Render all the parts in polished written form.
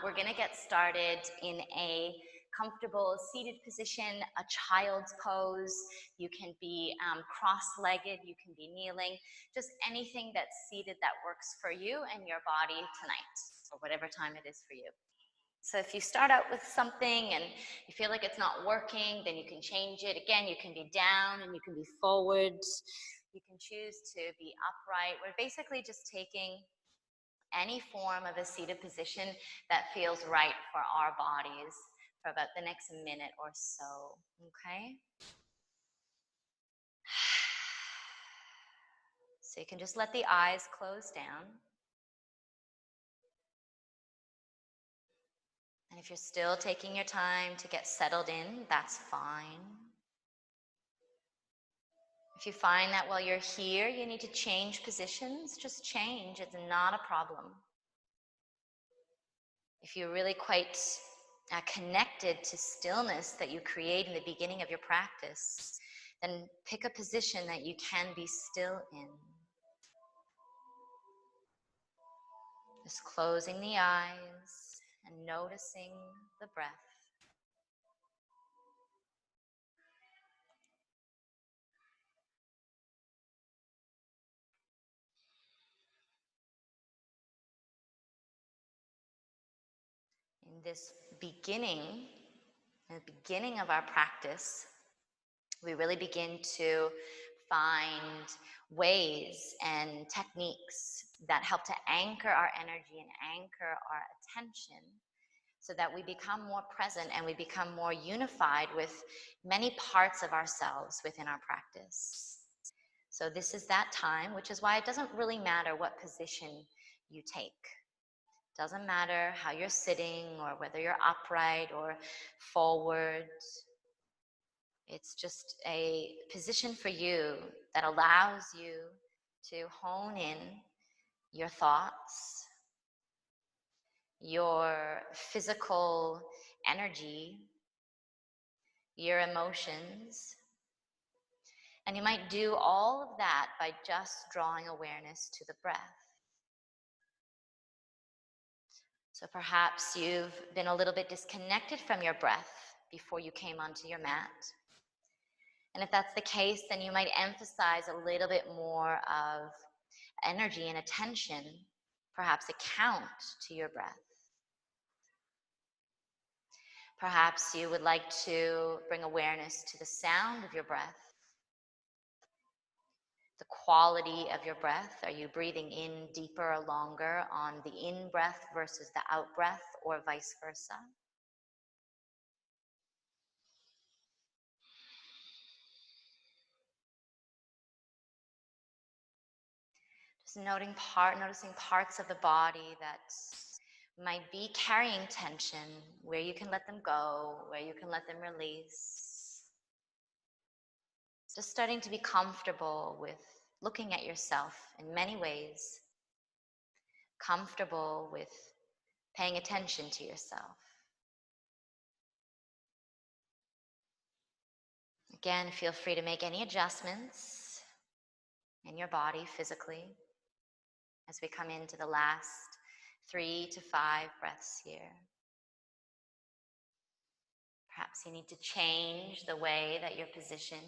We're going to get started in a comfortable seated position, a child's pose. You can be cross-legged, you can be kneeling, just anything that's seated that works for you and your body tonight, or whatever time it is for you. So if you start out with something and you feel like it's not working, then you can change it. Again, you can be down and you can be forward. You can choose to be upright. We're basically just taking any form of a seated position that feels right for our bodies for about the next minute or so, okay? So you can just let the eyes close down. And if you're still taking your time to get settled in, that's fine. If you find that while you're here, you need to change positions, just change. It's not a problem. If you're really quite connected to stillness that you create in the beginning of your practice, then pick a position that you can be still in. Just closing the eyes and noticing the breath. In this beginning, in the beginning of our practice, we really begin to find ways and techniques that help to anchor our energy and anchor our attention so that we become more present and we become more unified with many parts of ourselves within our practice. So this is that time, which is why it doesn't really matter what position you take. It doesn't matter how you're sitting or whether you're upright or forward. It's just a position for you that allows you to hone in your thoughts, your physical energy, your emotions. And you might do all of that by just drawing awareness to the breath. So perhaps you've been a little bit disconnected from your breath before you came onto your mat. And if that's the case, then you might emphasize a little bit more of energy and attention, perhaps a count to your breath. Perhaps you would like to bring awareness to the sound of your breath, the quality of your breath. Are you breathing in deeper or longer on the in-breath versus the out-breath, or vice versa? Just noticing parts of the body that might be carrying tension, where you can let them go, where you can let them release. Just starting to be comfortable with looking at yourself in many ways. Comfortable with paying attention to yourself. Again, feel free to make any adjustments in your body physically as we come into the last 3 to 5 breaths here. Perhaps you need to change the way that you're positioned.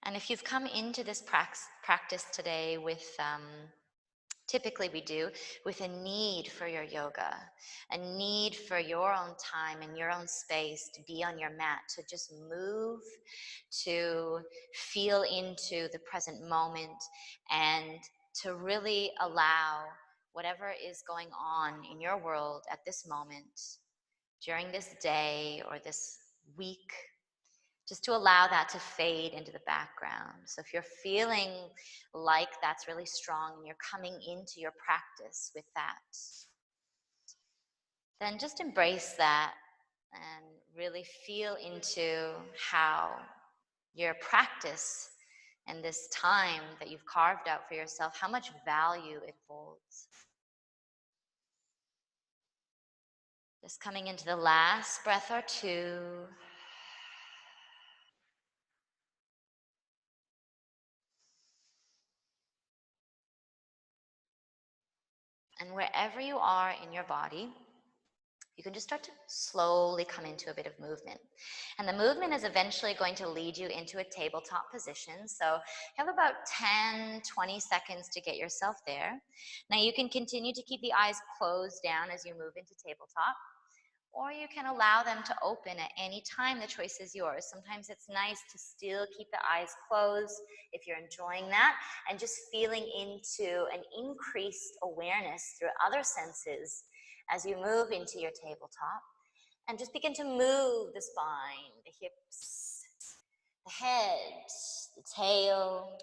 And if you've come into this practice today with, typically we do, with a need for your yoga, a need for your own time and your own space to be on your mat, to just move, to feel into the present moment, and to really allow whatever is going on in your world at this moment, during this day or this week, just to allow that to fade into the background. So if you're feeling like that's really strong and you're coming into your practice with that, then just embrace that and really feel into how your practice and this time that you've carved out for yourself, how much value it holds. Just coming into the last breath or two. And wherever you are in your body, you can just start to slowly come into a bit of movement. And the movement is eventually going to lead you into a tabletop position. So you have about 10, 20 seconds to get yourself there. Now you can continue to keep the eyes closed down as you move into tabletop, or you can allow them to open at any time. The choice is yours. Sometimes it's nice to still keep the eyes closed if you're enjoying that, and just feeling into an increased awareness through other senses as you move into your tabletop. And just begin to move the spine, the hips, the head, the tail,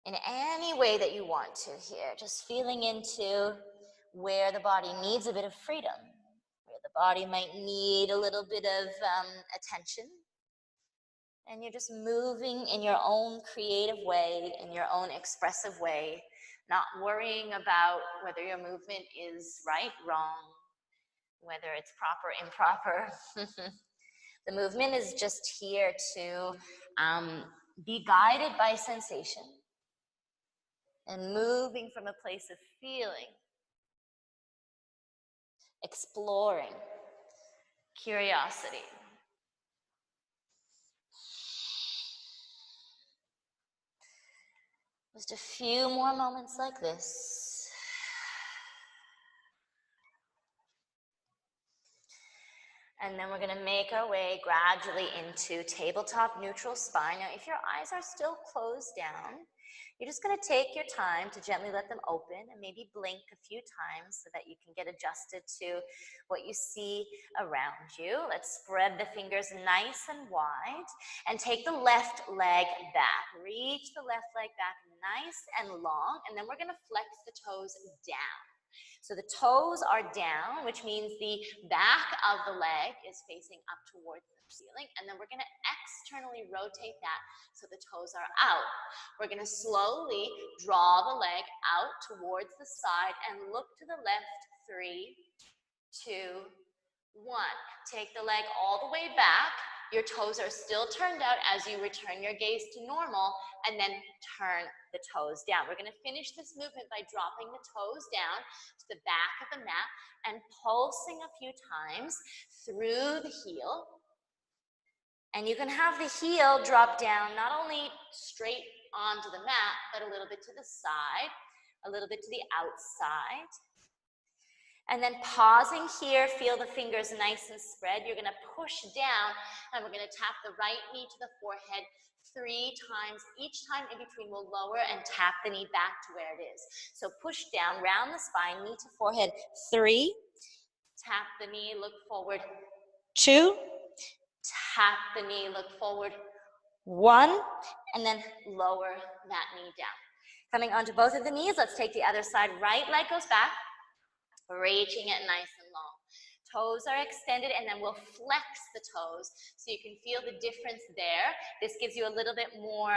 in any way that you want to here. Just feeling into where the body needs a bit of freedom, where the body might need a little bit of attention. And you're just moving in your own creative way, in your own expressive way, not worrying about whether your movement is right, wrong, whether it's proper, improper. The movement is just here to be guided by sensation and moving from a place of feeling, exploring, curiosity. Just a few more moments like this. And then we're going to make our way gradually into tabletop neutral spine. Now, if your eyes are still closed down, you're just going to take your time to gently let them open and maybe blink a few times so that you can get adjusted to what you see around you. Let's spread the fingers nice and wide and take the left leg back. Reach the left leg back nice and long, and then we're going to flex the toes down. So the toes are down, which means the back of the leg is facing up towards the ceiling, and then we're going to externally rotate that so the toes are out. We're going to slowly draw the leg out towards the side and look to the left. 3, 2, 1. Take the leg all the way back. Your toes are still turned out as you return your gaze to normal, and then turn the toes down. We're going to finish this movement by dropping the toes down to the back of the mat and pulsing a few times through the heel. And you can have the heel drop down not only straight onto the mat, but a little bit to the side, a little bit to the outside. And then pausing here, feel the fingers nice and spread. You're going to push down, and we're going to tap the right knee to the forehead 3 times. Each time in between, we'll lower and tap the knee back to where it is. So push down, round the spine, knee to forehead. 3, tap the knee, look forward. 2, tap the knee, look forward. 1, and then lower that knee down. Coming onto both of the knees, let's take the other side. Right leg goes back. Reaching it nice and long. Toes are extended, and then we'll flex the toes so you can feel the difference there. This gives you a little bit more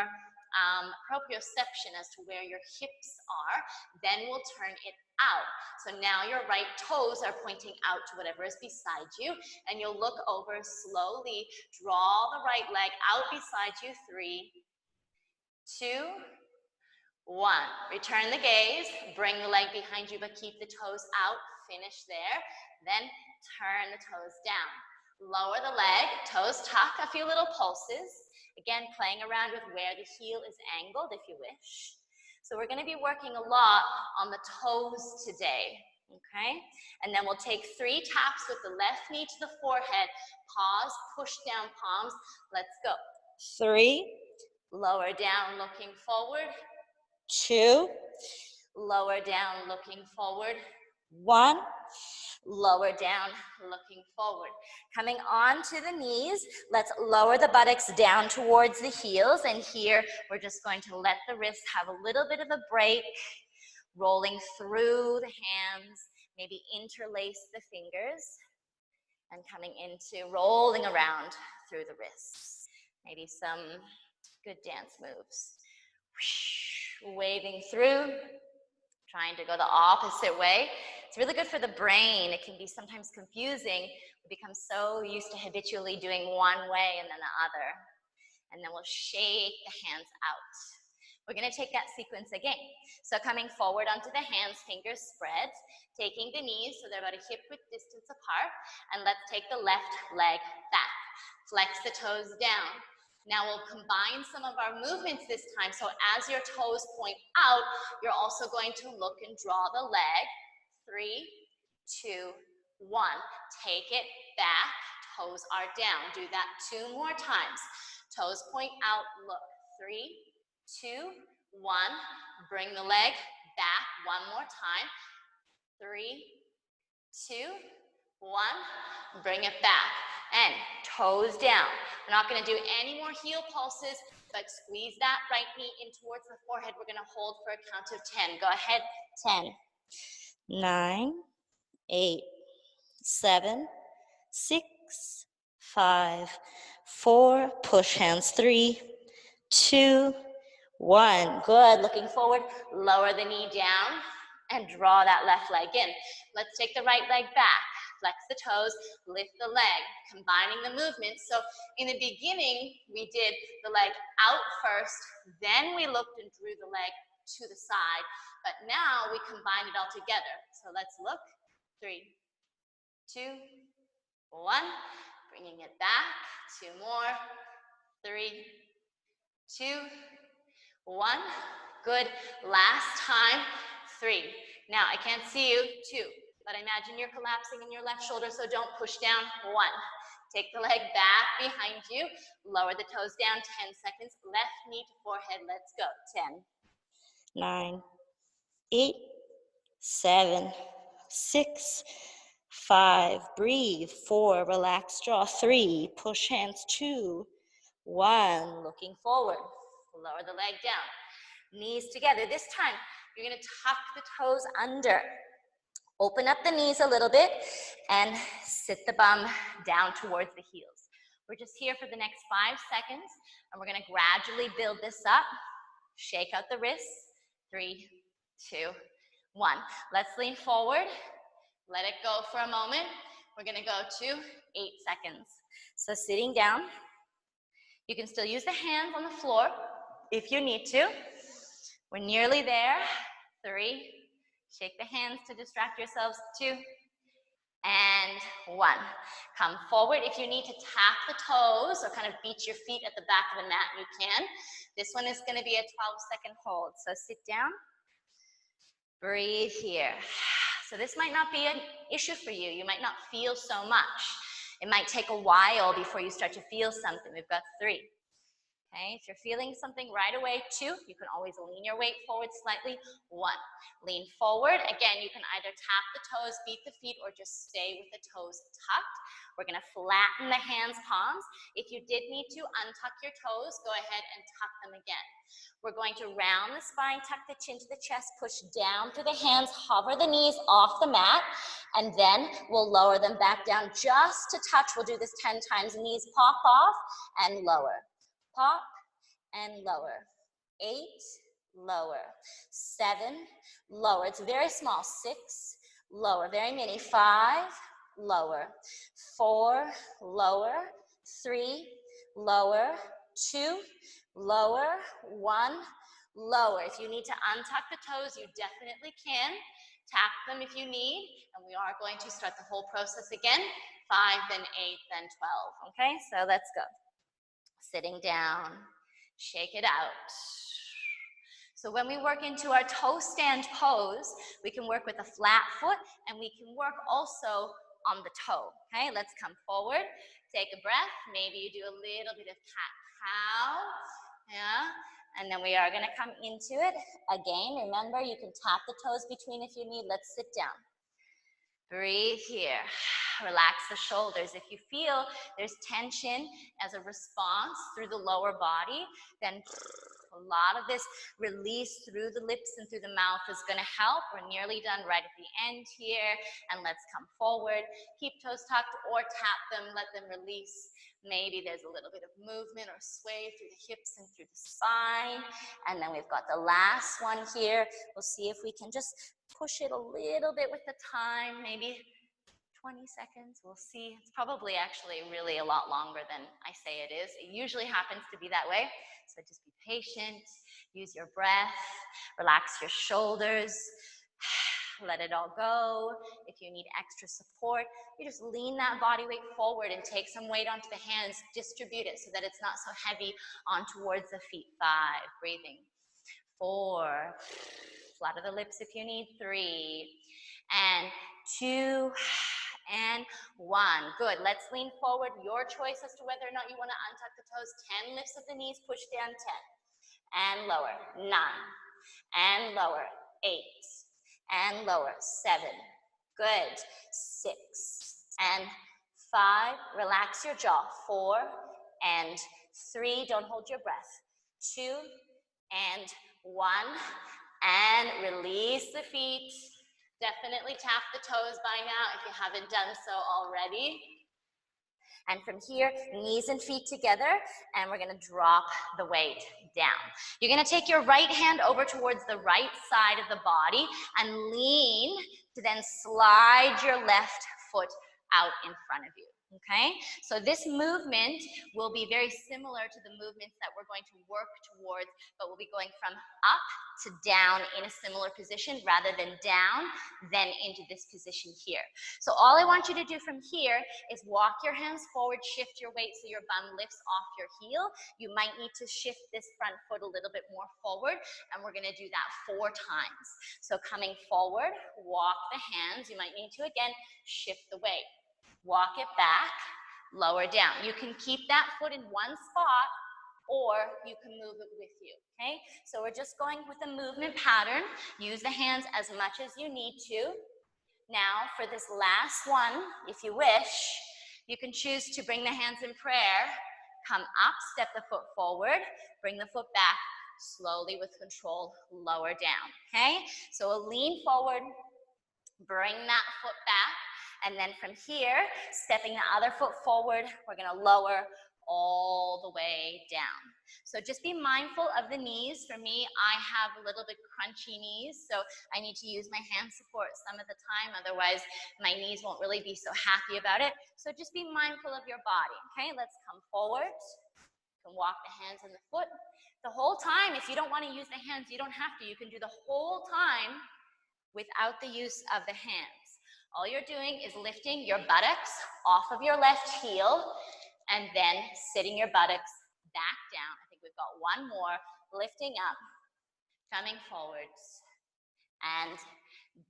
proprioception as to where your hips are. Then we'll turn it out. So now your right toes are pointing out to whatever is beside you, and you'll look over slowly. Draw the right leg out beside you. 3, 2, 1. Return the gaze, bring the leg behind you, but keep the toes out. Finish there. Then turn the toes down. Lower the leg, toes tuck, a few little pulses. Again, playing around with where the heel is angled if you wish. So we're going to be working a lot on the toes today, okay? And then we'll take 3 taps with the left knee to the forehead. Pause, push down palms. Let's go. 3, lower down, looking forward. 2, lower down, looking forward. 1, lower down, looking forward. Coming onto the knees, let's lower the buttocks down towards the heels, and here we're just going to let the wrists have a little bit of a break, rolling through the hands, maybe interlace the fingers, and coming into rolling around through the wrists. Maybe some good dance moves. Waving through, trying to go the opposite way. It's really good for the brain. It can be sometimes confusing. We become so used to habitually doing one way and then the other. And then we'll shake the hands out. We're gonna take that sequence again. So coming forward onto the hands, fingers spread, taking the knees so they're about a hip width distance apart, and let's take the left leg back. Flex the toes down. Now we'll combine some of our movements this time, so as your toes point out, you're also going to look and draw the leg. 3, 2, 1. Take it back, toes are down. Do that 2 more times. Toes point out, look. 3, 2, 1. Bring the leg back one more time. 3, 2, 1. Bring it back. And toes down. We're not going to do any more heel pulses, but squeeze that right knee in towards the forehead. We're going to hold for a count of 10. Go ahead. 10, 9, 8, 7, 6, 5, 4. Push hands. 3, 2, 1. Good. Looking forward. Lower the knee down and draw that left leg in. Let's take the right leg back. Flex the toes, lift the leg, combining the movements. So in the beginning, we did the leg out first, then we looked and drew the leg to the side, but now we combine it all together. So let's look. 3, 2, 1. Bringing it back. 2 more. 3, 2, 1. Good. Last time. 3. Now I can't see you. 2. But imagine you're collapsing in your left shoulder, so don't push down. 1. Take the leg back behind you. Lower the toes down. 10 seconds. Left knee to forehead. Let's go. 10, 9, 8, 7, 6, 5. Breathe. 4. Relax jaw. 3. Push hands. 2, 1. Looking forward. Lower the leg down. Knees together. This time, you're going to tuck the toes under. Open up the knees a little bit and sit the bum down towards the heels. We're just here for the next 5 seconds, and we're going to gradually build this up. Shake out the wrists. 3, 2, 1. Let's lean forward. Let it go for a moment. We're going to go to 8 seconds. So sitting down, you can still use the hands on the floor if you need to. We're nearly there. 3. Shake the hands to distract yourselves. 2 and 1. Come forward. If you need to tap the toes or kind of beat your feet at the back of the mat, you can. This one is going to be a 12-second hold. So sit down. Breathe here. So this might not be an issue for you. You might not feel so much. It might take a while before you start to feel something. We've got 3. Okay, if you're feeling something right away, 2, you can always lean your weight forward slightly. 1, lean forward. Again, you can either tap the toes, beat the feet, or just stay with the toes tucked. We're gonna flatten the hands, palms. If you did need to untuck your toes, go ahead and tuck them again. We're going to round the spine, tuck the chin to the chest, push down through the hands, hover the knees off the mat, and then we'll lower them back down just to touch. We'll do this 10 times. Knees pop off and lower. Pop and lower. 8, lower. 7, lower. It's very small. 6, lower. Very mini. 5, lower. 4, lower. 3, lower. 2, lower. 1, lower. If you need to untuck the toes, you definitely can. Tap them if you need. And we are going to start the whole process again. 5, then 8, then 12. Okay, so let's go. Sitting down, shake it out. So when we work into our toe stand pose, we can work with a flat foot and we can work also on the toe. Okay, let's come forward, take a breath. Maybe you do a little bit of cat-cow, yeah, and then we are gonna come into it. Again, remember you can tap the toes between if you need. Let's sit down. Breathe here. Relax the shoulders. If you feel there's tension as a response through the lower body, then a lot of this release through the lips and through the mouth is going to help. We're nearly done right at the end here. And let's come forward. Keep toes tucked or tap them. Let them release Maybe there's a little bit of movement or sway through the hips and through the spine. And then we've got the last one here. We'll see if we can just push it a little bit with the time, maybe 20 seconds. We'll see. It's probably actually really a lot longer than I say it is. It usually happens to be that way. So just be patient, use your breath, relax your shoulders. Let it all go. If you need extra support, you just lean that body weight forward and take some weight onto the hands, distribute it so that it's not so heavy on towards the feet. 5, breathing. 4, flutter the lips if you need. 3, and 2, and 1. Good. Let's lean forward. Your choice as to whether or not you want to untuck the toes. 10 lifts of the knees, push down. 10, and lower. 9, and lower. 8, and lower. 7, good. 6, and 5, relax your jaw. 4, and 3, don't hold your breath. 2, and 1, and release the feet. Definitely tap the toes by now if you haven't done so already. And from here, knees and feet together, and we're gonna drop the weight down. You're gonna take your right hand over towards the right side of the body and lean to then slide your left foot out in front of you. Okay, so this movement will be very similar to the movements that we're going to work towards, but we'll be going from up to down in a similar position rather than down, then into this position here. So all I want you to do from here is walk your hands forward, shift your weight so your bum lifts off your heel. You might need to shift this front foot a little bit more forward, and we're gonna do that 4 times. So coming forward, walk the hands. You might need to, again, shift the weight. Walk it back, lower down. You can keep that foot in one spot, or you can move it with you, okay? So we're just going with a movement pattern. Use the hands as much as you need to. Now, for this last one, if you wish, you can choose to bring the hands in prayer, come up, step the foot forward, bring the foot back, slowly with control, lower down, okay? So we'll lean forward, bring that foot back, and then from here, stepping the other foot forward, we're gonna lower all the way down. So just be mindful of the knees. For me, I have a little bit crunchy knees, so I need to use my hand support some of the time, otherwise my knees won't really be so happy about it. So just be mindful of your body, okay? Let's come forward. You can walk the hands and the foot. The whole time, if you don't wanna use the hands, you don't have to. You can do the whole time without the use of the hands. All you're doing is lifting your buttocks off of your left heel and then sitting your buttocks back down. I think we've got one more. Lifting up, coming forwards, and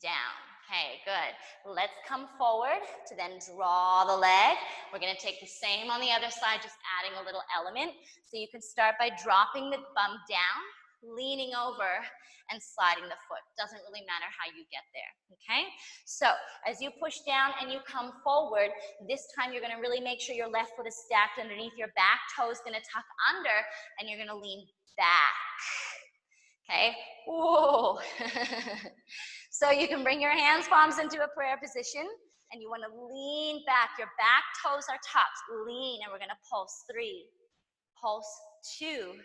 down. Okay, good. Let's come forward to then draw the leg. We're gonna take the same on the other side, just adding a little element. So you can start by dropping the bum down, leaning over, and sliding the foot. Doesn't really matter how you get there, okay? So as you push down and you come forward, this time you're gonna really make sure your left foot is stacked underneath your back toe is gonna tuck under, and you're gonna lean back, okay? Whoa. So you can bring your hands, palms into a prayer position, and you wanna lean back. Your back toes are tucked. Lean, and we're gonna pulse 3, pulse 2,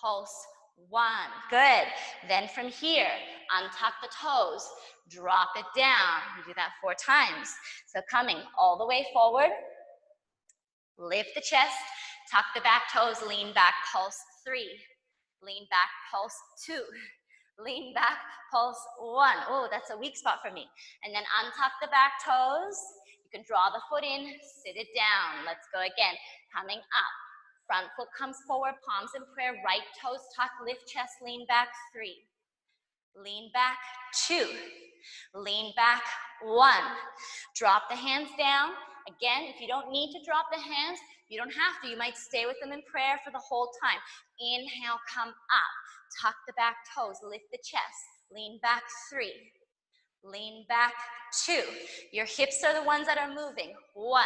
pulse 1, good. Then from here, untuck the toes, drop it down. We do that 4 times. So coming all the way forward, lift the chest, tuck the back toes, lean back, pulse 3, lean back, pulse 2, lean back, pulse 1. Oh, that's a weak spot for me. And then untuck the back toes. You can draw the foot in, sit it down. Let's go again, coming up. Front foot comes forward, palms in prayer, right toes tuck, lift chest, lean back 3. Lean back 2. Lean back 1. Drop the hands down. Again, if you don't need to drop the hands, you don't have to. You might stay with them in prayer for the whole time. Inhale, come up. Tuck the back toes, lift the chest. Lean back 3. Lean back 2. Your hips are the ones that are moving. 1.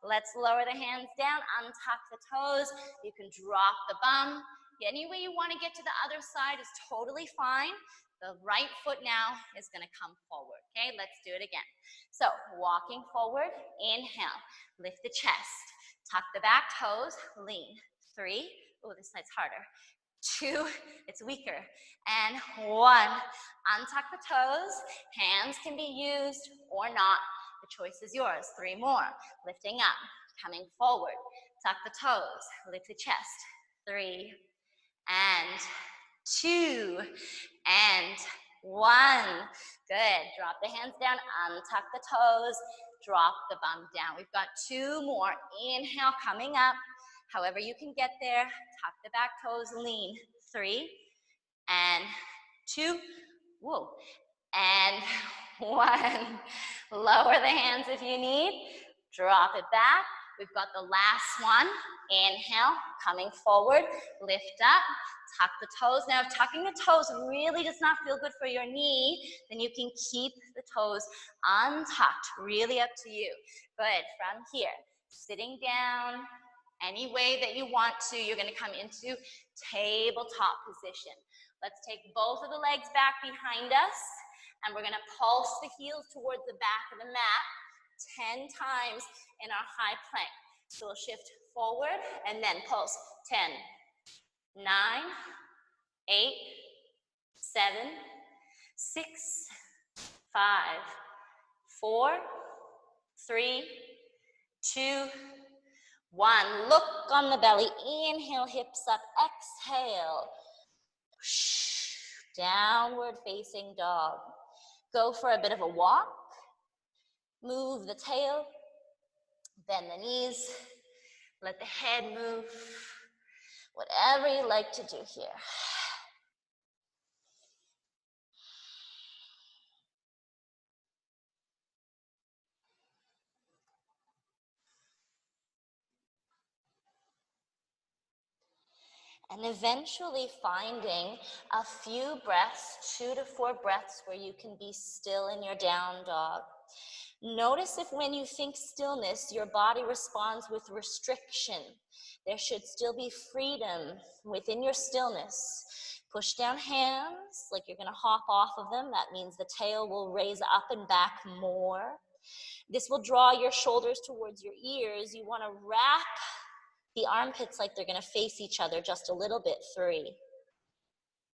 Let's lower the hands down, untuck the toes. You can drop the bum. Any way you want to get to the other side is totally fine. The right foot now is going to come forward. Okay, let's do it again. So walking forward, inhale, lift the chest. Tuck the back toes, lean. 3, oh, this side's harder. 2, it's weaker. And 1, untuck the toes. Hands can be used or not. The choice is yours. 3 more. Lifting up, coming forward. Tuck the toes, lift the chest. 3, and 2, and 1. Good. Drop the hands down, untuck the toes, drop the bum down. We've got 2 more. Inhale, coming up. However you can get there. Tuck the back toes, lean. 3, and 2. Whoa. And 1. Lower the hands if you need. Drop it back. We've got the last one. Inhale, coming forward, lift up, tuck the toes. Now, if tucking the toes really does not feel good for your knee, then you can keep the toes untucked, really up to you. Good, from here, sitting down, any way that you want to, you're gonna come into tabletop position. Let's take both of the legs back behind us, and we're gonna pulse the heels towards the back of the mat 10 times in our high plank. So we'll shift forward and then pulse. 10, 9, 8, 7, 6, 5, 4, 3, 2, 1. Look on the belly. Inhale, hips up. Exhale. Downward facing dog. Go for a bit of a walk. Move the tail. Bend the knees. Let the head move. Whatever you like to do here. And eventually finding a few breaths, 2 to 4 breaths, where you can be still in your down dog. Notice if when you think stillness, your body responds with restriction. There should still be freedom within your stillness. Push down hands like you're gonna hop off of them. That means the tail will raise up and back more. This will draw your shoulders towards your ears. You wanna wrap the armpits like they're gonna face each other just a little bit. 3.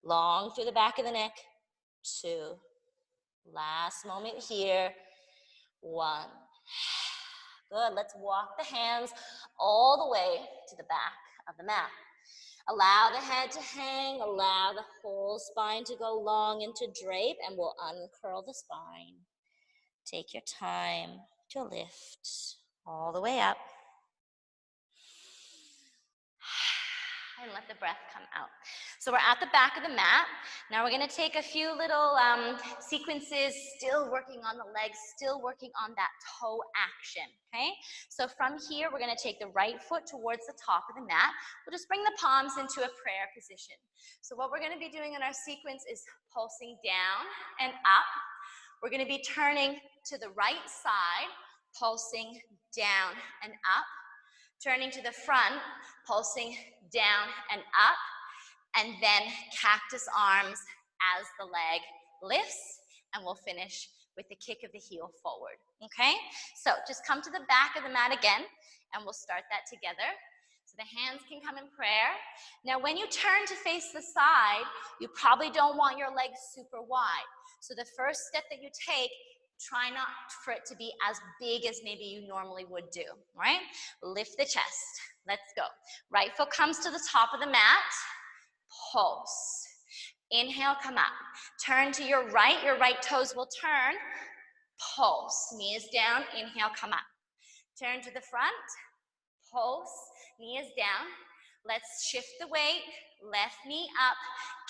Long through the back of the neck. 2. Last moment here. 1. Good, let's walk the hands all the way to the back of the mat. Allow the head to hang, allow the whole spine to go long and to drape, and we'll uncurl the spine. Take your time to lift all the way up. And let the breath come out. So we're at the back of the mat. Now we're gonna take a few little sequences, still working on the legs, still working on that toe action, okay? So from here, we're gonna take the right foot towards the top of the mat. We'll just bring the palms into a prayer position. So what we're gonna be doing in our sequence is pulsing down and up. We're gonna be turning to the right side, pulsing down and up. Turning to the front, pulsing down and up, and then cactus arms as the leg lifts, and we'll finish with the kick of the heel forward, okay? So just come to the back of the mat again, and we'll start that together. So the hands can come in prayer. Now when you turn to face the side, you probably don't want your legs super wide. So the first step that you take, try not for it to be as big as maybe you normally would do, right? Lift the chest. Let's go. Right foot comes to the top of the mat. Pulse. Inhale, come up. Turn to your right toes will turn. Pulse. Knee is down. Inhale, come up. Turn to the front. Pulse. Knee is down. Let's shift the weight. Left knee up.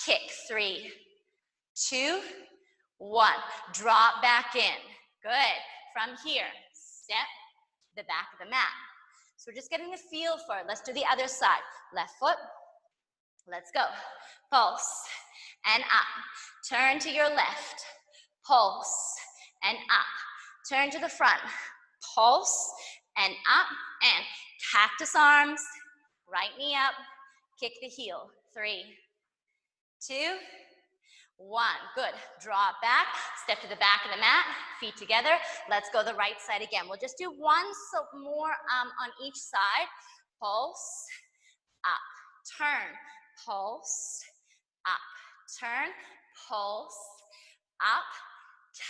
Kick. 3, 2, 1. Drop back in. Good. From here, step to the back of the mat. So we're just getting the feel for it. Let's do the other side. Left foot. Let's go. Pulse and up. Turn to your left. Pulse and up. Turn to the front. Pulse and up. And cactus arms. Right knee up. Kick the heel. 3, 2, 1. Good. Draw it back. Step to the back of the mat. Feet together. Let's go the right side again. We'll just do one more on each side. Pulse. Up. Turn. Pulse. Up. Turn. Pulse. Up.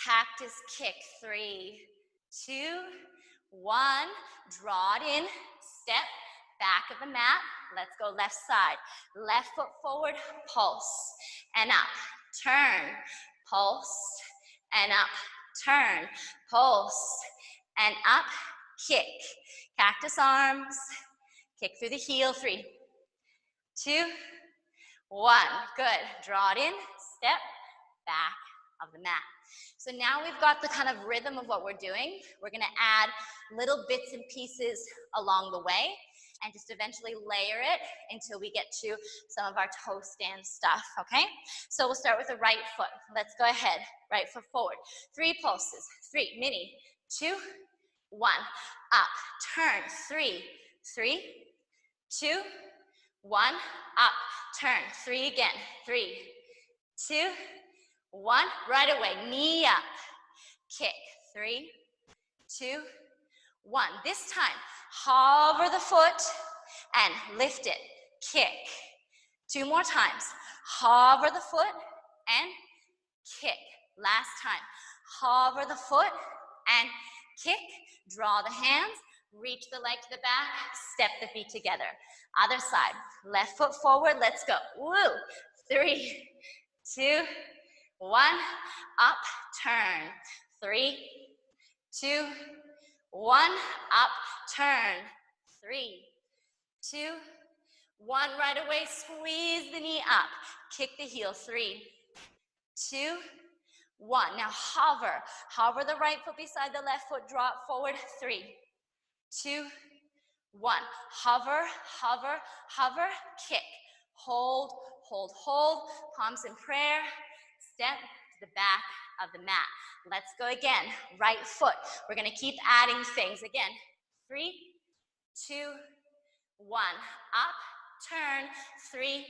Cactus kick. 3, 2, 1. Draw it in. Step. Back of the mat. Let's go left side. Left foot forward. Pulse. And up. Turn. Pulse. And up. Turn. Pulse. And up. Kick. Cactus arms. Kick through the heel. 3, 2, 1. Good. Draw it in. Step. Back of the mat. So now we've got the kind of rhythm of what we're doing. We're going to add little bits and pieces along the way and just eventually layer it until we get to some of our toe stand stuff, okay? So we'll start with the right foot. Let's go ahead. Right foot forward. 3 pulses. 3, mini. 2, 1. Up. Turn. 3, 3, 2, 1. Up. Turn. 3 again. 3, 2, 1. Right away. Knee up. Kick. 3, 2, 1. This time, hover the foot and lift it. Kick. 2 more times. Hover the foot and kick. Last time. Hover the foot and kick. Draw the hands. Reach the leg to the back. Step the feet together. Other side. Left foot forward. Let's go. Woo. 3, 2, 1. Up. Turn. 3, 2, 1. Up. Turn. 3, 2, 1. Right away. Squeeze the knee up. Kick the heel. 3, 2, 1. Now hover. Hover the right foot beside the left foot. Draw it forward. 3, 2, 1. Hover, hover, hover. Kick. Hold, hold, hold. Palms in prayer. Step to the back of the mat. Let's go again. Right foot. We're going to keep adding things. Again. 3, 2, 1. Up. Turn. 3,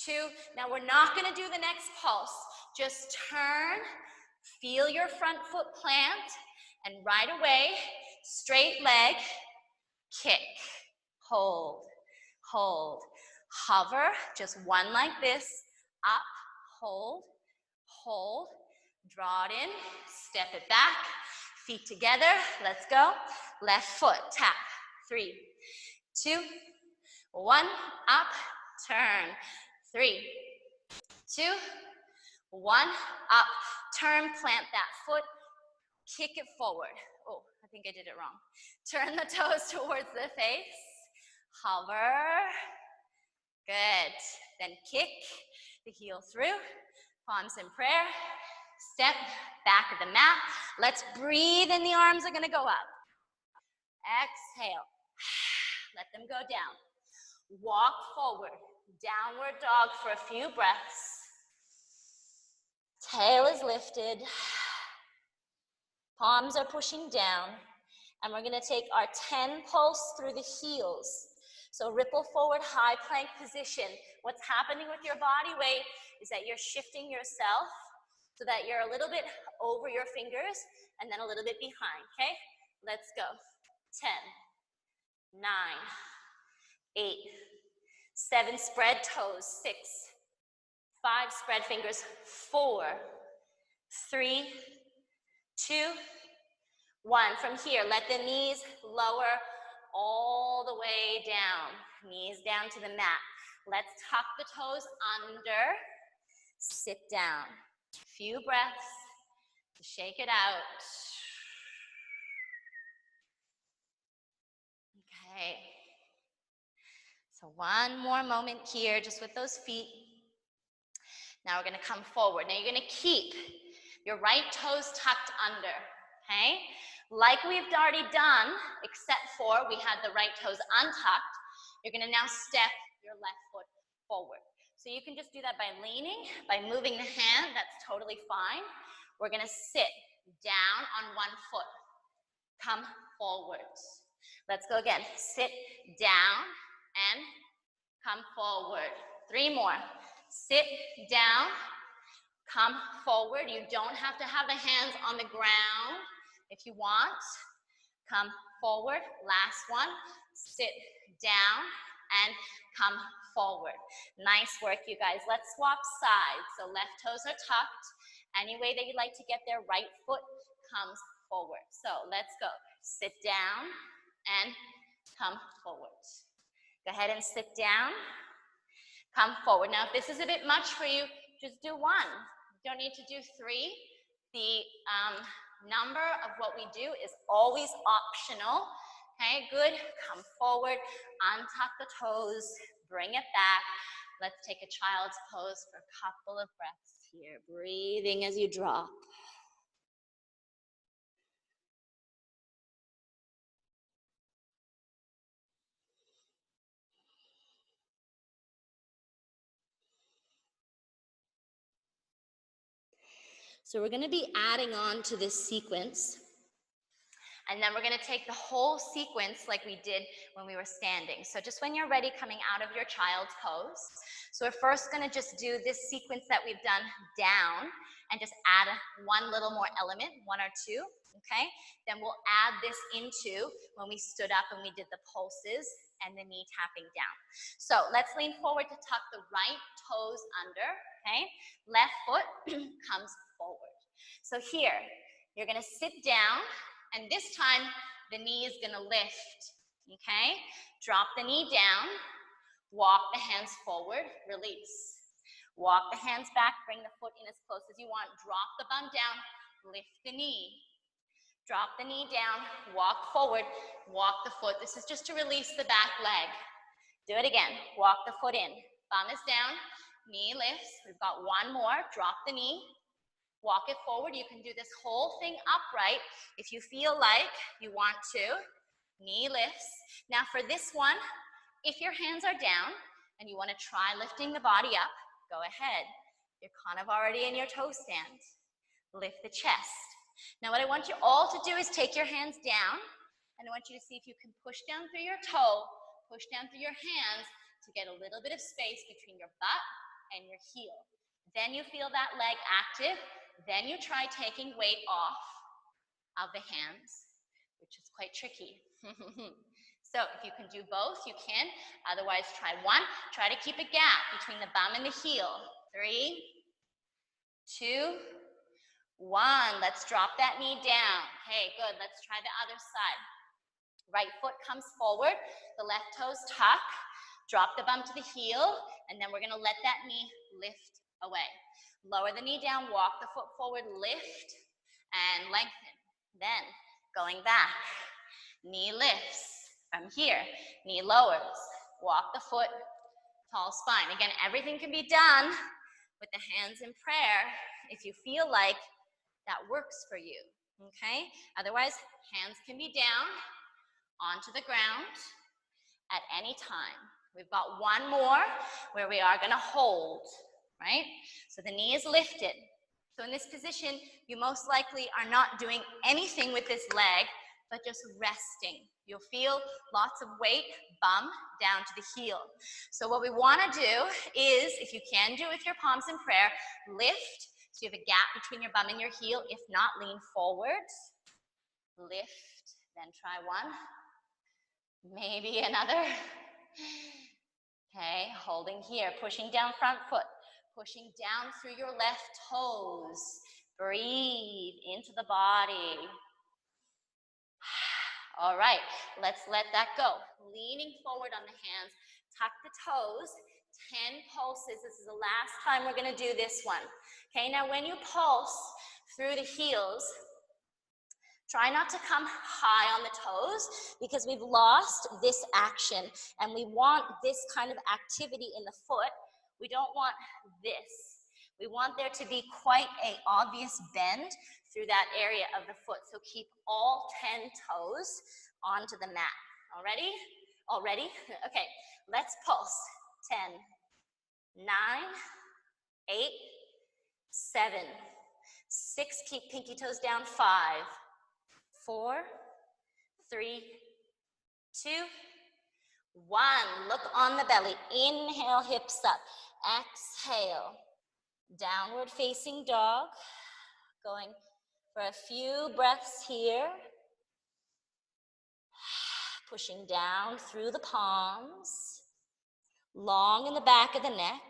2. Now we're not going to do the next pulse. Just turn. Feel your front foot plant. And right away, straight leg. Kick. Hold. Hold. Hover. Just one like this. Up. Hold. Hold. Draw it in. Step it back. Feet together. Let's go. Left foot. Tap. 3, 2, 1. Up. Turn. 3, 2, 1. Up. Turn. Plant that foot. Kick it forward. Oh, I think I did it wrong. Turn the toes towards the face. Hover. Good. Then kick the heel through. Palms in prayer. Step back of the mat. Let's breathe in. The arms are going to go up. Exhale. Let them go down. Walk forward. Downward dog for a few breaths. Tail is lifted. Palms are pushing down. And we're going to take our 10 pulse through the heels. So ripple forward, high plank position. What's happening with your body weight is that you're shifting yourself so that you're a little bit over your fingers and then a little bit behind, okay? Let's go. 10, 9, 8, 7, spread toes. 6, 5, spread fingers. 4, 3, 2, 1. From here, let the knees lower all the way down. Knees down to the mat. Let's tuck the toes under. Sit down. Few breaths to shake it out. Okay. So one more moment here, just with those feet. Now we're going to come forward. Now you're going to keep your right toes tucked under, okay? Like we've already done, except for we had the right toes untucked, you're going to now step your left foot forward. So you can just do that by leaning, by moving the hand. That's totally fine. We're going to sit down on one foot. Come forward. Let's go again. Sit down and come forward. 3 more. Sit down come forward. You don't have to have the hands on the ground if you want. Come forward. Last one. Sit down and come forward. Nice work, you guys. Let's swap sides. So left toes are tucked. Any way that you'd like to get there, right foot comes forward. So let's go. Sit down and come forward. Go ahead and sit down. Come forward. Now, if this is a bit much for you, just do one. You don't need to do three. The number of what we do is always optional. Okay, good. Come forward, untuck the toes, bring it back. Let's take a child's pose for a couple of breaths here. Breathing as you drop. So we're going to be adding on to this sequence. And then we're going to take the whole sequence like we did when we were standing. So just when you're ready, coming out of your child's pose. So we're first going to just do this sequence that we've done down and just add one little more element, one or two, okay? Then we'll add this into when we stood up and we did the pulses and the knee tapping down. So let's lean forward to tuck the right toes under, okay? Left foot comes forward. So here, you're going to sit down. And this time, the knee is going to lift, okay? Drop the knee down, walk the hands forward, release. Walk the hands back, bring the foot in as close as you want. Drop the bum down, lift the knee. Drop the knee down, walk forward, walk the foot. This is just to release the back leg. Do it again. Walk the foot in. Bum is down, knee lifts. We've got one more. Drop the knee. Walk it forward. You can do this whole thing upright if you feel like you want to. Knee lifts. Now for this one, if your hands are down and you want to try lifting the body up, go ahead. You're kind of already in your toe stand. Lift the chest. Now what I want you all to do is take your hands down, and I want you to see if you can push down through your toe, push down through your hands to get a little bit of space between your butt and your heel. Then you feel that leg active. Then you try taking weight off of the hands, which is quite tricky. So if you can do both, you can. Otherwise, try one. Try to keep a gap between the bum and the heel. 3, 2, 1. Let's drop that knee down. Okay, good. Let's try the other side. Right foot comes forward. The left toes tuck. Drop the bum to the heel, and then we're going to let that knee lift away. Lower the knee down, walk the foot forward, lift, and lengthen. Then, going back, knee lifts. From here, knee lowers, walk the foot, tall spine. Again, everything can be done with the hands in prayer if you feel like that works for you, okay? Otherwise, hands can be down onto the ground at any time. We've got one more where we are going to hold. Right? So the knee is lifted. So in this position, you most likely are not doing anything with this leg, but just resting. You'll feel lots of weight, bum down to the heel. So what we want to do is, if you can do it with your palms in prayer, lift. So you have a gap between your bum and your heel. If not, lean forward. Lift. Then try one. Maybe another. Okay, holding here, pushing down front foot. Pushing down through your left toes. Breathe into the body. All right, let's let that go. Leaning forward on the hands, tuck the toes, 10 pulses. This is the last time we're gonna do this one. Okay, now when you pulse through the heels, try not to come high on the toes because we've lost this action and we want this kind of activity in the foot. We don't want this. We want there to be quite an obvious bend through that area of the foot. So keep all 10 toes onto the mat. All ready? All ready? Okay, let's pulse. 10, 9, 8, 7, 6, keep pinky toes down. 5, 4, 3, 2, 1. Look on the belly. Inhale, hips up. Exhale. Downward facing dog. Going for a few breaths here. Pushing down through the palms. Long in the back of the neck.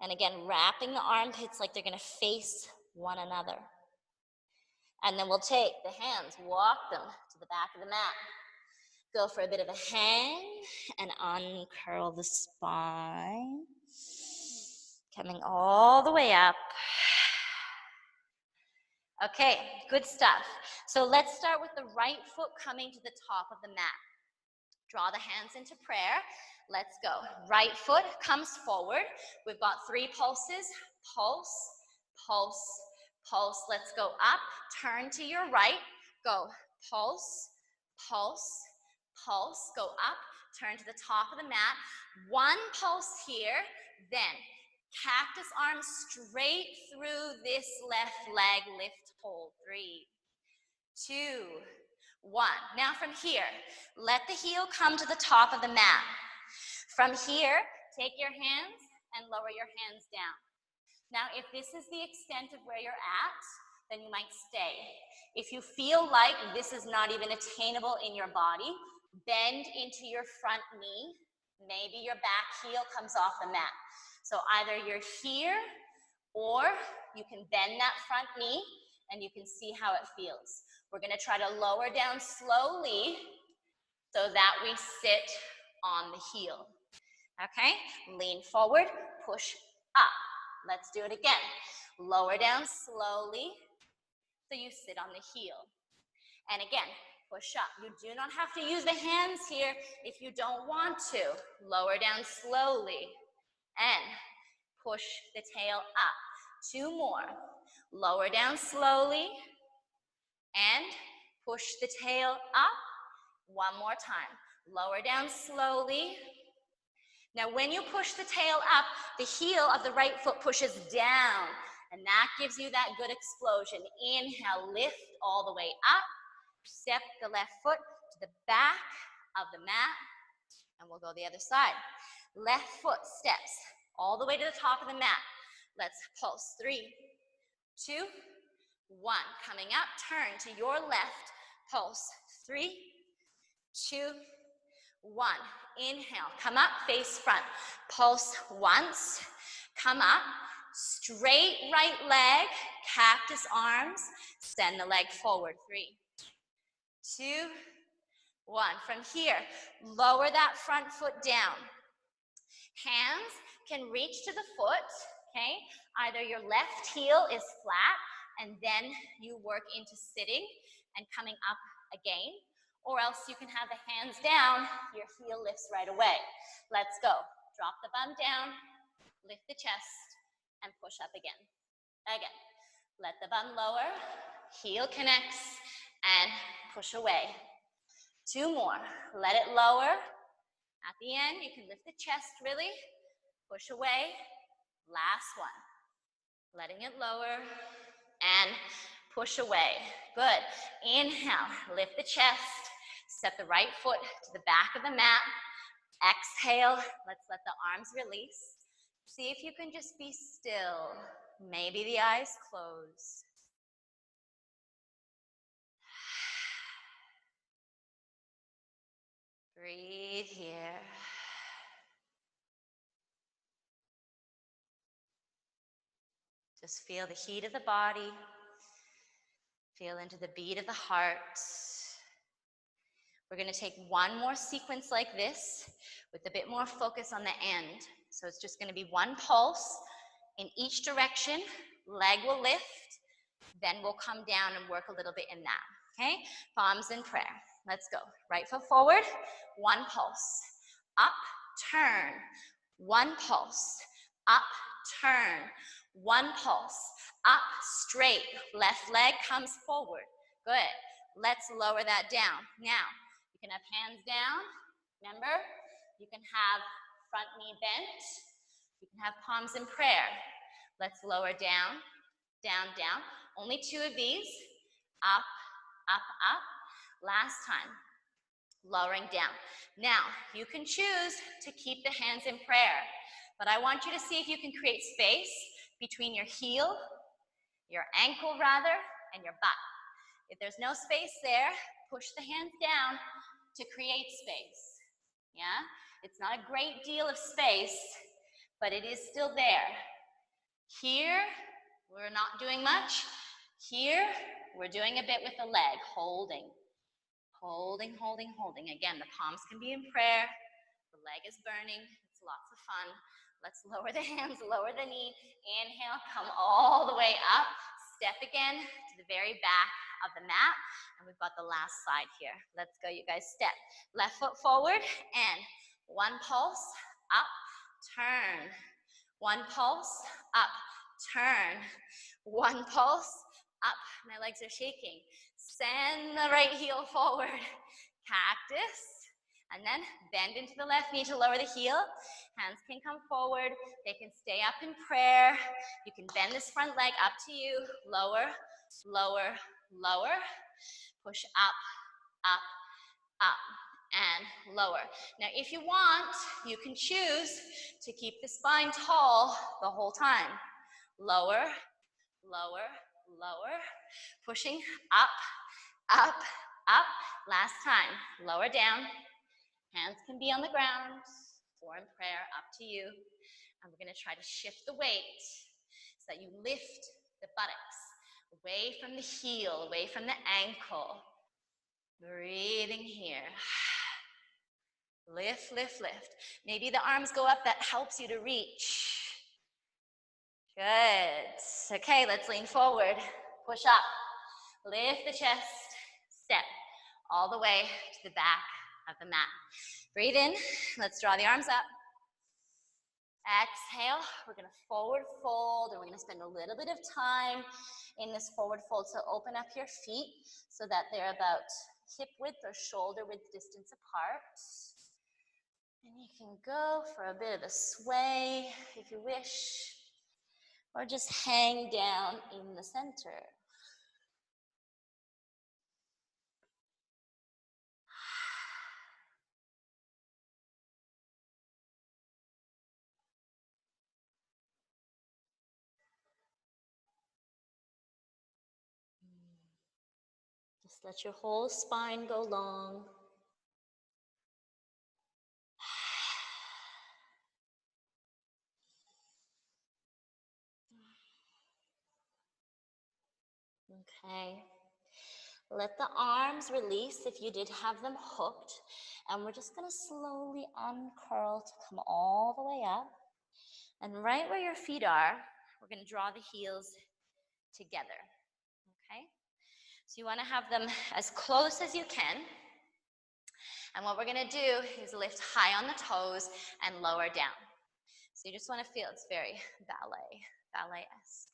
And again, wrapping the armpits like they're gonna face one another. And then we'll take the hands, walk them to the back of the mat. Go for a bit of a hang and uncurl the spine. Coming all the way up. Okay, good stuff. So let's start with the right foot coming to the top of the mat. Draw the hands into prayer. Let's go. Right foot comes forward. We've got 3 pulses. Pulse, pulse, pulse. Let's go up. Turn to your right. Go. Pulse, pulse, pulse. Go up. Turn to the top of the mat. 1 pulse here. Then cactus arms straight through this left leg. Lift, hold. 3, 2, 1. Now from here, let the heel come to the top of the mat. From here, take your hands and lower your hands down. Now, if this is the extent of where you're at, then you might stay. If you feel like this is not even attainable in your body, bend into your front knee. Maybe your back heel comes off the mat. So either you're here or you can bend that front knee and you can see how it feels. We're gonna try to lower down slowly so that we sit on the heel. Okay, lean forward, push up. Let's do it again. Lower down slowly so you sit on the heel. And again, push up. You do not have to use the hands here if you don't want to. Lower down slowly and push the tail up. 2 more. Lower down slowly and push the tail up. 1 more time. Lower down slowly. Now when you push the tail up, the heel of the right foot pushes down, and that gives you that good explosion. Inhale, lift all the way up. Step the left foot to the back of the mat, and we'll go the other side. Left foot steps all the way to the top of the mat. Let's pulse. 3, 2, 1. Coming up, turn to your left. Pulse. 3, 2, 1. Inhale, come up, face front. Pulse once, come up. Straight right leg, cactus arms. Send the leg forward. 3, 2, 1. From here, lower that front foot down. Hands can reach to the foot, okay? Either your left heel is flat and then you work into sitting and coming up again, or else you can have the hands down, your heel lifts right away. Let's go. Drop the bum down, lift the chest, and push up again. Again. Let the bum lower, heel connects, and push away. 2 more. Let it lower. At the end, you can lift the chest really, push away. Last one. Letting it lower and push away. Good. Inhale, lift the chest. Step the right foot to the back of the mat. Exhale, let's let the arms release. See if you can just be still. Maybe the eyes close. Breathe here. Just feel the heat of the body. Feel into the beat of the heart. We're going to take 1 more sequence like this with a bit more focus on the end. So it's just going to be 1 pulse in each direction. Leg will lift. Then we'll come down and work a little bit in that. Okay? Palms in prayer. Let's go. Right foot forward. 1 pulse. Up, turn. 1 pulse. Up, turn. 1 pulse. Up, straight. Left leg comes forward. Good. Let's lower that down. Now, you can have hands down. Remember, you can have front knee bent. You can have palms in prayer. Let's lower down, down, down. Only 2 of these. Up, up, up. Last time. Lowering down. Now, you can choose to keep the hands in prayer. But I want you to see if you can create space between your heel, your ankle rather, and your butt. If there's no space there, push the hands down to create space. Yeah? It's not a great deal of space, but it is still there. Here, we're not doing much. Here, we're doing a bit with the leg, holding. Holding, holding, holding. Again, the palms can be in prayer. The leg is burning. It's lots of fun. Let's lower the hands, lower the knee. Inhale, come all the way up. Step again to the very back of the mat. And we've got the last side here. Let's go, you guys. Step. Left foot forward and one pulse, up, turn. One pulse, up, turn. One pulse, up. My legs are shaking. Send the right heel forward. Cactus. And then bend into the left knee to lower the heel. Hands can come forward. They can stay up in prayer. You can bend this front leg, up to you. Lower, lower, lower. Push up, up, up, and lower. Now, if you want, you can choose to keep the spine tall the whole time. Lower, lower, lower. Pushing up, up, up. Last time. Lower down. Hands can be on the ground or in prayer, up to you. And we're going to try to shift the weight so that you lift the buttocks away from the heel, away from the ankle. Breathing here. Lift, lift, lift. Maybe the arms go up, that helps you to reach. Good. Okay, let's lean forward. Push up. Lift the chest. Step all the way to the back of the mat. Breathe in. Let's draw the arms up. Exhale. We're going to forward fold, and we're going to spend a little bit of time in this forward fold. So open up your feet so that they're about hip width or shoulder width distance apart. And you can go for a bit of a sway if you wish, or just hang down in the center. Just let your whole spine go long. Okay. Let the arms release if you did have them hooked. And we're just going to slowly uncurl to come all the way up. And right where your feet are, we're going to draw the heels together. Okay? So you want to have them as close as you can. And what we're going to do is lift high on the toes and lower down. So you just want to feel it's very ballet-esque.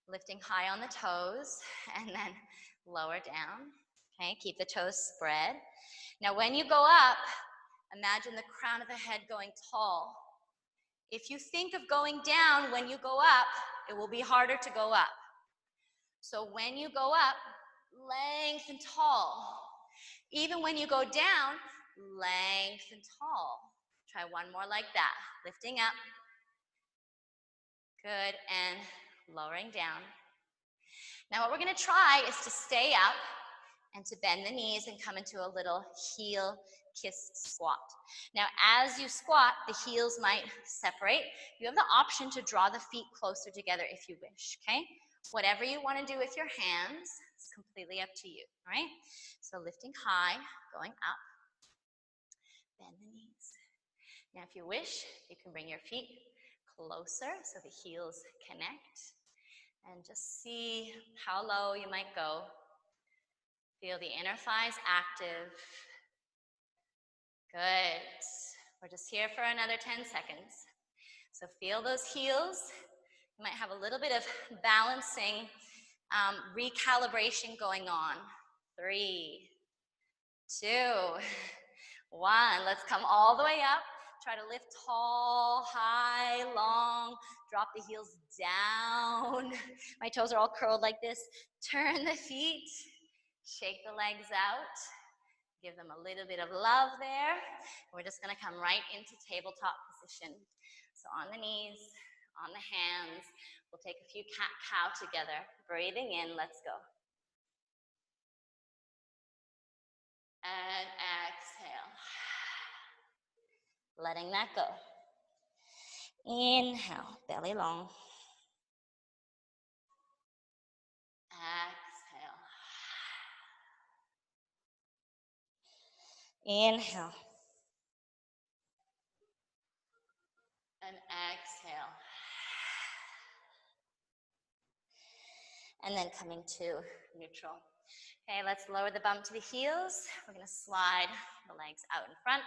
Lifting high on the toes and then lower down. Okay, keep the toes spread. Now when you go up, imagine the crown of the head going tall. If you think of going down when you go up, it will be harder to go up. So when you go up, length and tall. Even when you go down, length and tall. Try one more like that. Lifting up. Good, and lowering down. Now what we're going to try is to stay up and to bend the knees and come into a little heel kiss squat. Now as you squat, the heels might separate. You have the option to draw the feet closer together if you wish, okay? Whatever you want to do with your hands, it's completely up to you, all right? So lifting high, going up, bend the knees. Now if you wish, you can bring your feet closer so the heels connect. And just see how low you might go. Feel the inner thighs active. Good. We're just here for another 10 seconds. So feel those heels. You might have a little bit of balancing, recalibration going on. 3, 2, 1. Let's come all the way up. Try to lift tall, high, long. Drop the heels down. My toes are all curled like this. Turn the feet. Shake the legs out. Give them a little bit of love there. We're just going to come right into tabletop position. So on the knees, on the hands. We'll take a few cat-cow together. Breathing in, let's go. And exhale. Letting that go. Inhale, belly long. Exhale. Inhale. And exhale. And then coming to neutral. Okay, let's lower the bum to the heels. We're going to slide the legs out in front.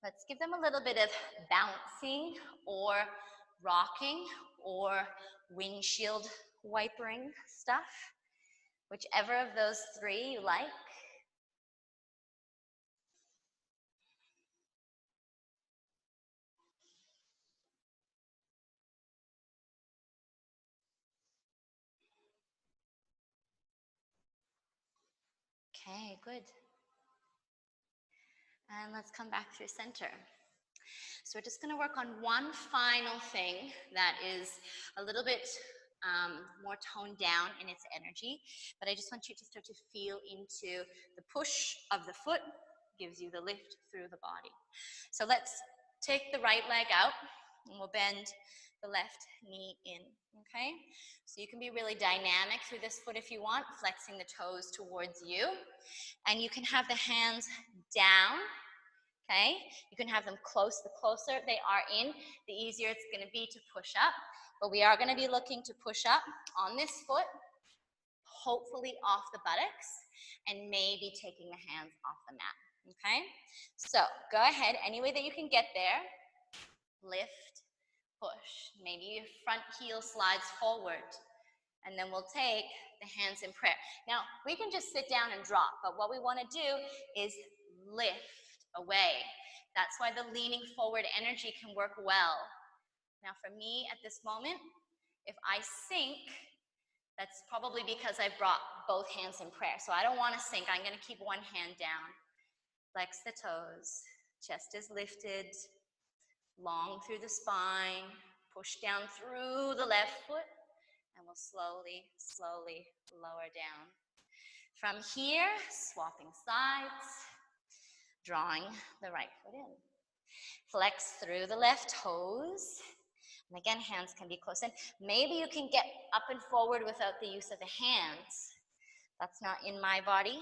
Let's give them a little bit of bouncing or rocking or windshield wipering stuff. Whichever of those three you like. Okay, good. And let's come back through center. So we're just going to work on one final thing that is a little bit more toned down in its energy, but I just want you to start to feel into the push of the foot gives you the lift through the body. So let's take the right leg out and we'll bend the left knee in, okay? So you can be really dynamic through this foot if you want, flexing the toes towards you, and you can have the hands down. Okay, you can have them close. The closer they are in, the easier it's going to be to push up. But we are going to be looking to push up on this foot, hopefully off the buttocks, and maybe taking the hands off the mat. Okay, so go ahead, any way that you can get there. Lift, push. Maybe your front heel slides forward. And then we'll take the hands in prayer. Now, we can just sit down and drop, but what we want to do is lift away. That's why the leaning forward energy can work well. Now for me at this moment, if I sink, that's probably because I've brought both hands in prayer. So I don't want to sink. I'm going to keep one hand down. Flex the toes. Chest is lifted. Long through the spine. Push down through the left foot. And we'll slowly, slowly lower down. From here, swapping sides. Drawing the right foot in. Flex through the left toes. And again, hands can be close in. Maybe you can get up and forward without the use of the hands. That's not in my body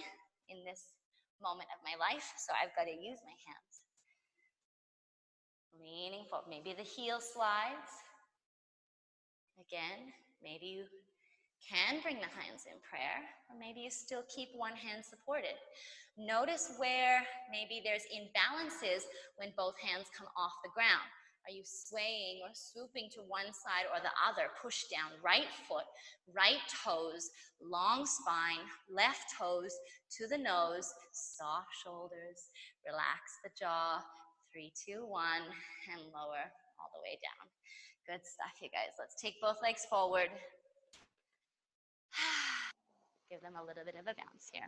in this moment of my life, so I've got to use my hands. Leaning forward. Maybe the heel slides. Again, maybe you can bring the hands in prayer, or maybe you still keep one hand supported. Notice where maybe there's imbalances when both hands come off the ground. Are you swaying or swooping to one side or the other? Push down, right foot, right toes, long spine, left toes to the nose, soft shoulders, relax the jaw, 3, 2, 1, and lower all the way down. Good stuff, you guys. Let's take both legs forward. Give them a little bit of a bounce here.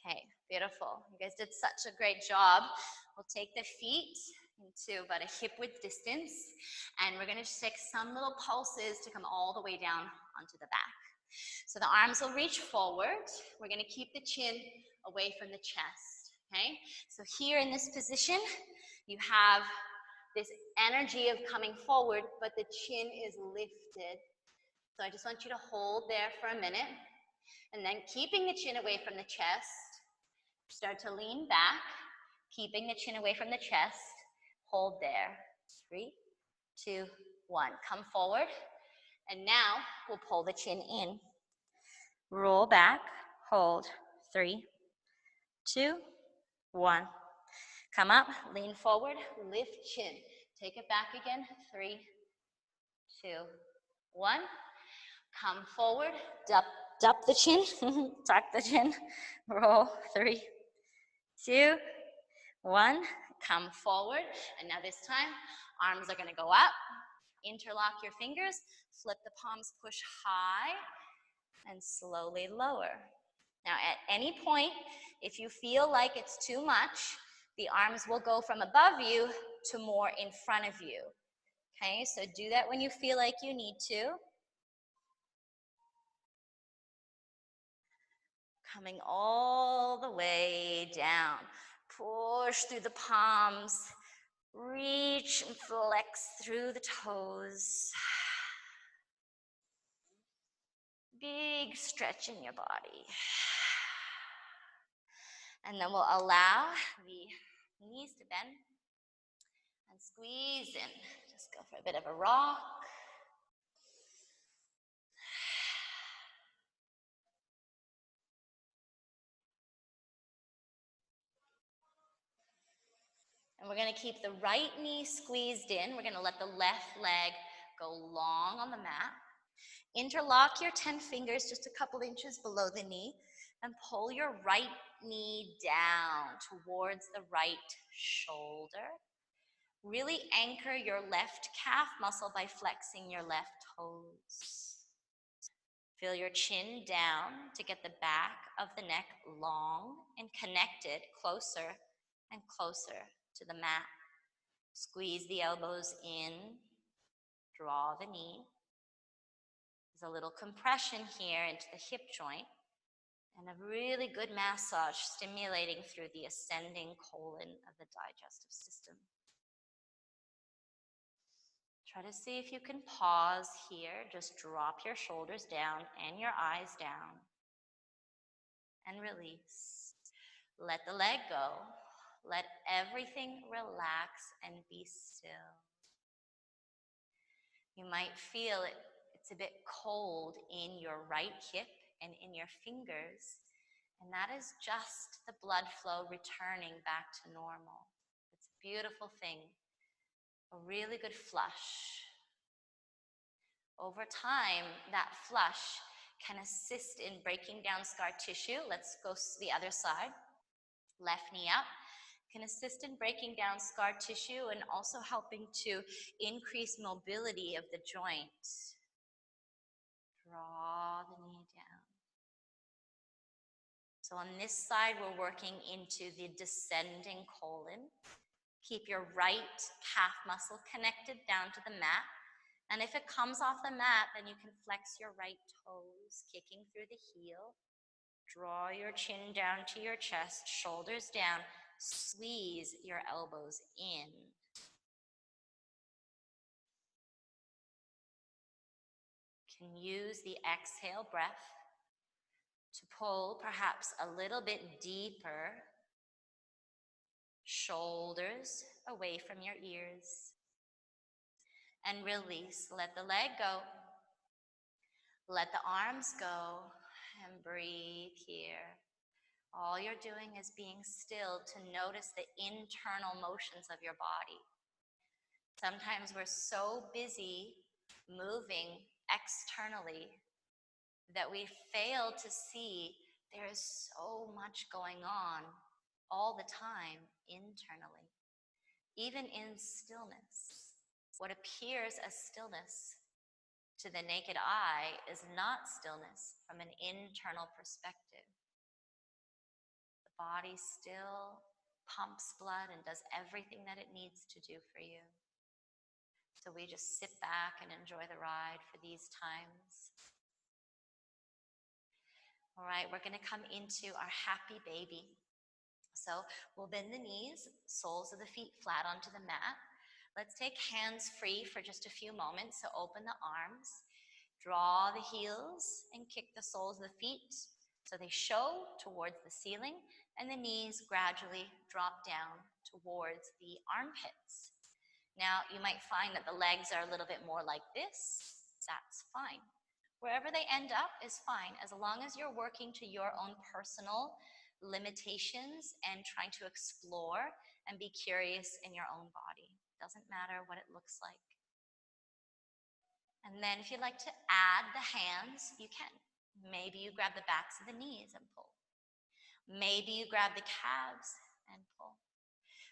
Okay, beautiful. You guys did such a great job. We'll take the feet into about a hip width distance, and we're going to just take some little pulses to come all the way down onto the back. So the arms will reach forward. We're going to keep the chin away from the chest. Okay, so here in this position, you have this energy of coming forward, but the chin is lifted. So I just want you to hold there for a minute, and then keeping the chin away from the chest, start to lean back, keeping the chin away from the chest, hold there. 3, 2, 1. Come forward, and now we'll pull the chin in. Roll back, hold. 3, 2, 1. Come up, lean forward, lift chin. Take it back again. 3, 2, 1. Come forward, duck the chin, tuck the chin, roll. 3, 2, 1. Come forward, and now this time, arms are gonna go up, interlock your fingers, flip the palms, push high, and slowly lower. Now at any point, if you feel like it's too much, the arms will go from above you to more in front of you. Okay, so do that when you feel like you need to. Coming all the way down. Push through the palms. Reach and flex through the toes. Big stretch in your body. And then we'll allow the knees to bend and squeeze in. Just go for a bit of a rock. And we're going to keep the right knee squeezed in. We're going to let the left leg go long on the mat. Interlock your 10 fingers just a couple inches below the knee and pull your right knee down towards the right shoulder. Really anchor your left calf muscle by flexing your left toes. Feel your chin down to get the back of the neck long and connected closer and closer to the mat. Squeeze the elbows in, draw the knee. There's a little compression here into the hip joint and a really good massage stimulating through the ascending colon of the digestive system. Try to see if you can pause here. Just drop your shoulders down and your eyes down and release. Let the leg go. Let everything relax and be still. You might feel it's a bit cold in your right hip and in your fingers, and that is just the blood flow returning back to normal. It's a beautiful thing, a really good flush. Over time, that flush can assist in breaking down scar tissue. Let's go to the other side. Left knee up. Can assist in breaking down scar tissue and also helping to increase mobility of the joint. Draw the knee down. So on this side, we're working into the descending colon. Keep your right calf muscle connected down to the mat. And if it comes off the mat, then you can flex your right toes, kicking through the heel. Draw your chin down to your chest, shoulders down. Squeeze your elbows in. You can use the exhale breath to pull perhaps a little bit deeper. Shoulders away from your ears. And release. Let the leg go. Let the arms go. And breathe here. All you're doing is being still to notice the internal motions of your body. Sometimes we're so busy moving externally that we fail to see there is so much going on all the time internally. Even in stillness, what appears as stillness to the naked eye is not stillness from an internal perspective. The body still pumps blood and does everything that it needs to do for you. So we just sit back and enjoy the ride for these times. All right, we're going to come into our happy baby. So we'll bend the knees, soles of the feet flat onto the mat. Let's take hands free for just a few moments. So open the arms, draw the heels, and kick the soles of the feet so they show towards the ceiling, and the knees gradually drop down towards the armpits. Now, you might find that the legs are a little bit more like this. That's fine. Wherever they end up is fine, as long as you're working to your own personal limitations and trying to explore and be curious in your own body. Doesn't matter what it looks like. And then if you'd like to add the hands, you can. Maybe you grab the backs of the knees and pull. Maybe you grab the calves and pull.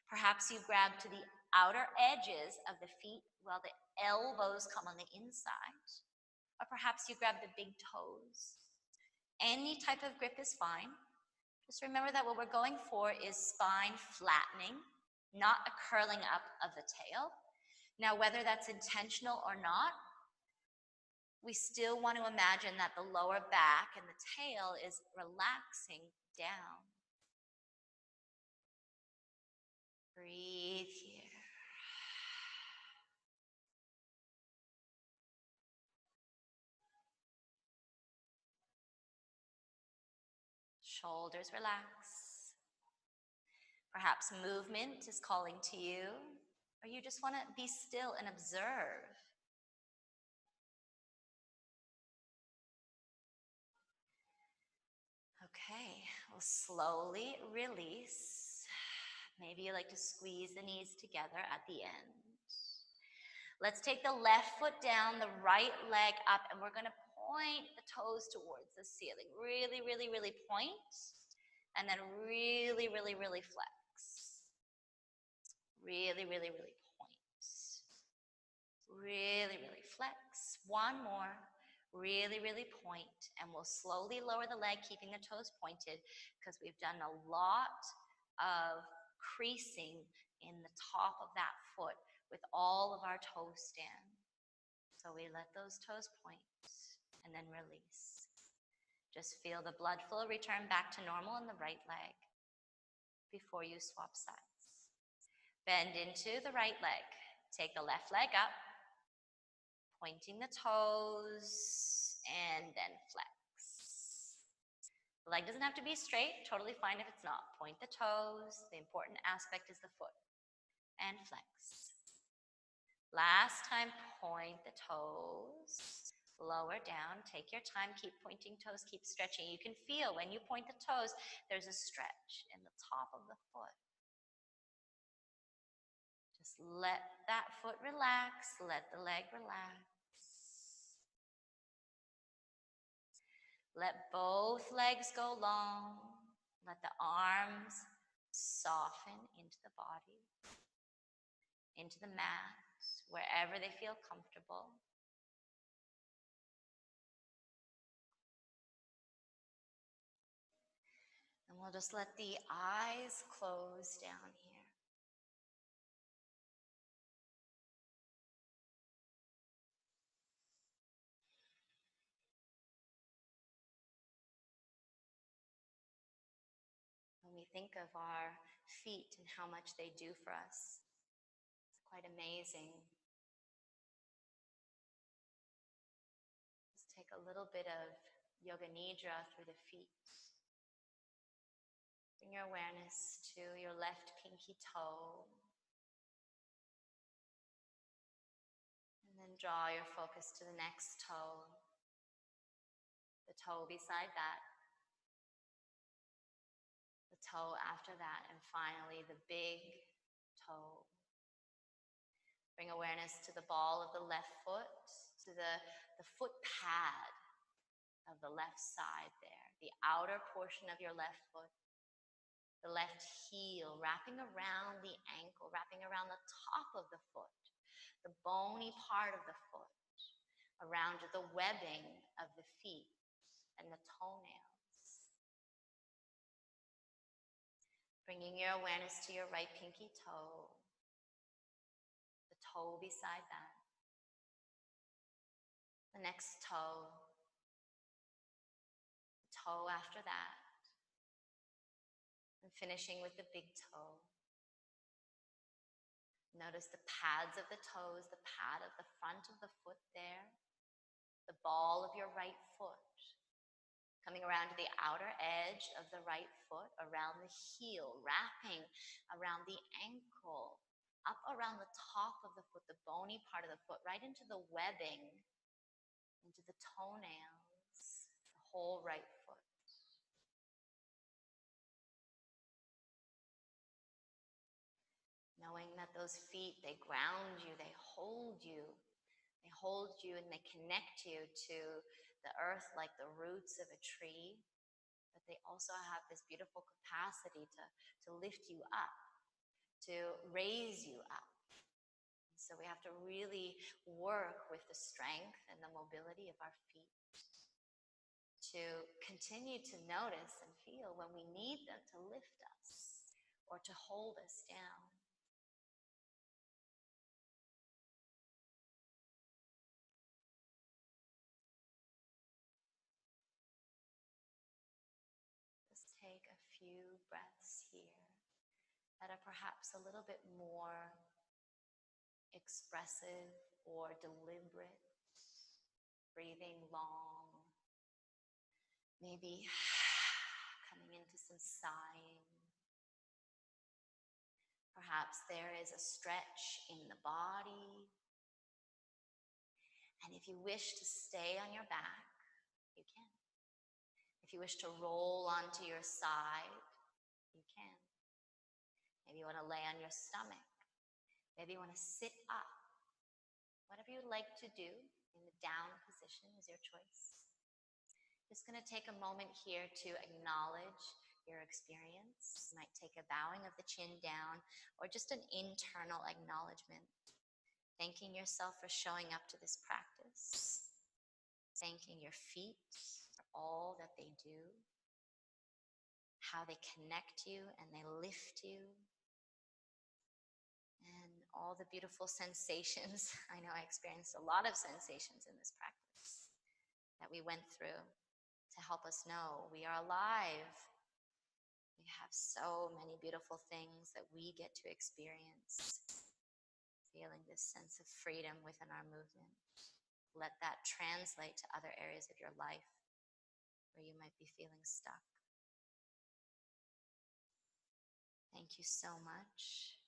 Perhaps you grab to the outer edges of the feet while the elbows come on the inside. Or perhaps you grab the big toes. Any type of grip is fine. Just remember that what we're going for is spine flattening not a curling up of the tail. Now, whether that's intentional or not, we still want to imagine that the lower back and the tail is relaxing down. Breathe here. Shoulders relax. Perhaps movement is calling to you, or you just want to be still and observe. Okay, we'll slowly release. Maybe you like to squeeze the knees together at the end. Let's take the left foot down, the right leg up, and we're going to point the toes towards the ceiling. Really, really, really point, and then really, really, really flex. Really, really, really point. Really, really flex. One more. Really, really point, and we'll slowly lower the leg, keeping the toes pointed, because we've done a lot of creasing in the top of that foot with all of our toe stand. So we let those toes point and then release. Just feel the blood flow return back to normal in the right leg before you swap sides. Bend into the right leg. Take the left leg up, pointing the toes, and then flex. The leg doesn't have to be straight, totally fine if it's not. Point the toes, the important aspect is the foot, and flex. Last time, point the toes, lower down, take your time, keep pointing toes, keep stretching. You can feel when you point the toes, there's a stretch in the top of the foot. Just let that foot relax, let the leg relax. Let both legs go long. Let the arms soften into the body, into the mat, wherever they feel comfortable. And we'll just let the eyes close down here. When we think of our feet and how much they do for us, it's quite amazing. Let's take a little bit of Yoga Nidra through the feet. Bring your awareness to your left pinky toe. And then draw your focus to the next toe, the toe beside that, the toe after that, and finally the big toe. Bring awareness to the ball of the left foot, to the foot pad of the left side there, the outer portion of your left foot, the left heel, wrapping around the ankle, wrapping around the top of the foot, the bony part of the foot, around the webbing of the feet and the toenails. Bringing your awareness to your right pinky toe, the toe beside that, the next toe, the toe after that, and finishing with the big toe. Notice the pads of the toes, the pad of the front of the foot there, the ball of your right foot, coming around to the outer edge of the right foot, around the heel, wrapping around the ankle, up around the top of the foot, the bony part of the foot, right into the webbing, into the toenails, the whole right foot. Knowing that those feet, they ground you, they hold you. They hold you and they connect you to the earth like the roots of a tree. But they also have this beautiful capacity to lift you up, to raise you up. So we have to really work with the strength and the mobility of our feet to continue to notice and feel when we need them to lift us or to hold us down. breaths here that are perhaps a little bit more expressive or deliberate, breathing long, maybe coming into some sighing. Perhaps there is a stretch in the body. And if you wish to stay on your back, you can. If you wish to roll onto your side, you can. Maybe you want to lay on your stomach. Maybe you want to sit up. Whatever you'd like to do in the down position is your choice. Just going to take a moment here to acknowledge your experience. You might take a bowing of the chin down or just an internal acknowledgement. Thanking yourself for showing up to this practice. Thanking your feet for all that they do. How they connect you and they lift you. And all the beautiful sensations. I know I experienced a lot of sensations in this practice that we went through to help us know we are alive. We have so many beautiful things that we get to experience. Feeling this sense of freedom within our movement. Let that translate to other areas of your life where you might be feeling stuck. Thank you so much.